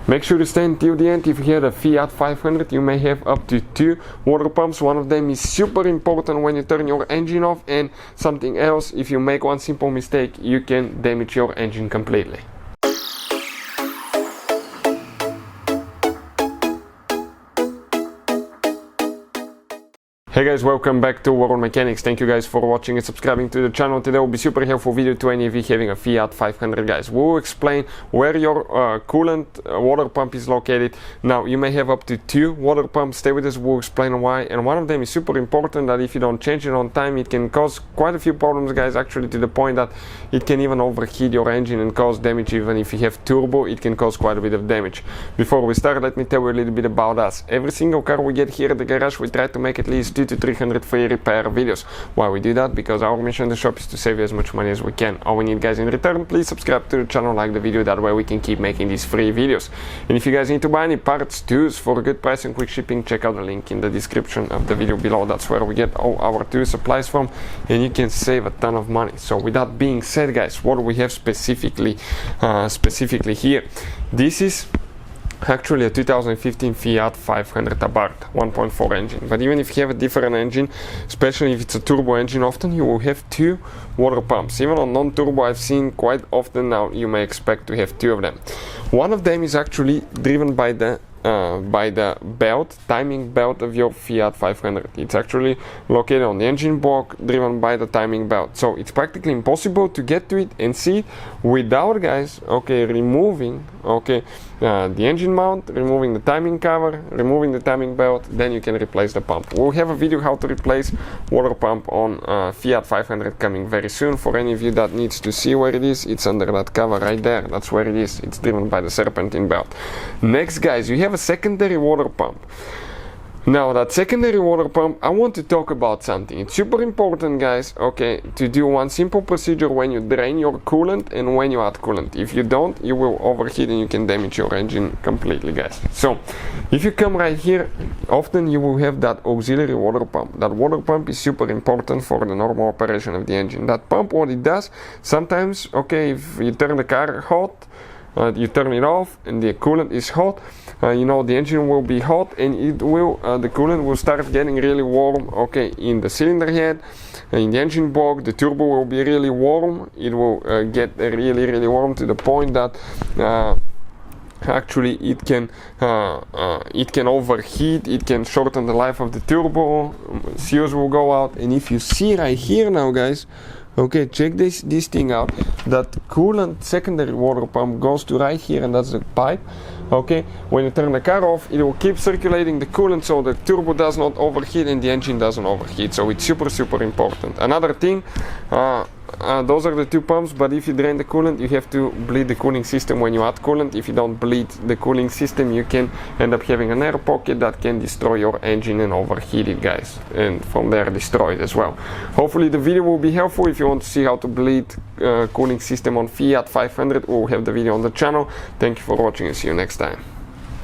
Make sure to stay until the end. If you have a Fiat 500, you may have up to 2 water pumps. One of them is super important when you turn your engine off, and something else, if you make one simple mistake, you can damage your engine completely. Hey guys, welcome back to World Mechanics. Thank you guys for watching and subscribing to the channel. Today will be super helpful video to any of you having a Fiat 500, guys. We'll explain where your coolant water pump is located. Now, you may have up to 2 water pumps. Stay with us, we'll explain why. And one of them is super important, that if you don't change it on time, it can cause quite a few problems, guys, actually to the point that it can even overheat your engine and cause damage. Even if you have turbo, it can cause quite a bit of damage. Before we start, let me tell you a little bit about us. Every single car we get here at the garage, we try to make at least 200 to 300 free repair videos. Why we do that? Because our mission in the shop is to save you as much money as we can. All we need, guys, in return, please subscribe to the channel, like the video, that way we can keep making these free videos. And if you guys need to buy any parts, tools for a good price and quick shipping, check out the link in the description of the video below. That's where we get all our tool supplies from, and you can save a ton of money. So with that being said, guys, what do we have specifically here? This is actually a 2015 Fiat 500 Abarth 1.4 engine. But even if you have a different engine, especially if it's a turbo engine, often you will have 2 water pumps. Even on non-turbo, I've seen quite often now you may expect to have 2 of them. One of them is actually driven by the timing belt of your Fiat 500. It's actually located on the engine block, driven by the timing belt. So it's practically impossible to get to it and see it without, guys, removing the engine mount, removing the timing cover, removing the timing belt. Then you can replace the pump. We'll have a video how to replace water pump on Fiat 500 coming very soon. For any of you that needs to see where it is, it's under that cover right there. That's where it is. It's driven by the serpentine belt. Next, guys, you have a secondary water pump. Now, that secondary water pump, I want to talk about something. It's super important, guys, to do one simple procedure when you drain your coolant and when you add coolant. If you don't, you will overheat and you can damage your engine completely, guys. So, if you come right here, often you will have that auxiliary water pump. That water pump is super important for the normal operation of the engine. That pump, what it does, sometimes, if you turn the car hot, you turn it off and the coolant is hot, the engine will be hot, and the coolant will start getting really warm, in the cylinder head, in the engine block. The turbo will be really warm. It will get really, really warm to the point that actually it can overheat. It can shorten the life of the turbo. Seals will go out. And if you see right here now, guys, check this thing out. That coolant secondary water pump goes to right here, and that's the pipe. When you turn the car off, it will keep circulating the coolant so the turbo does not overheat and the engine doesn't overheat. So it's super, super important. Another thing, those are the 2 pumps, but if you drain the coolant, you have to bleed the cooling system when you add coolant. If you don't bleed the cooling system, you can end up having an air pocket that can destroy your engine and overheat it, guys, and from there destroy it as well. Hopefully the video will be helpful. If you want to see how to bleed cooling system on Fiat 500, we'll have the video on the channel. Thank you for watching and see you next time.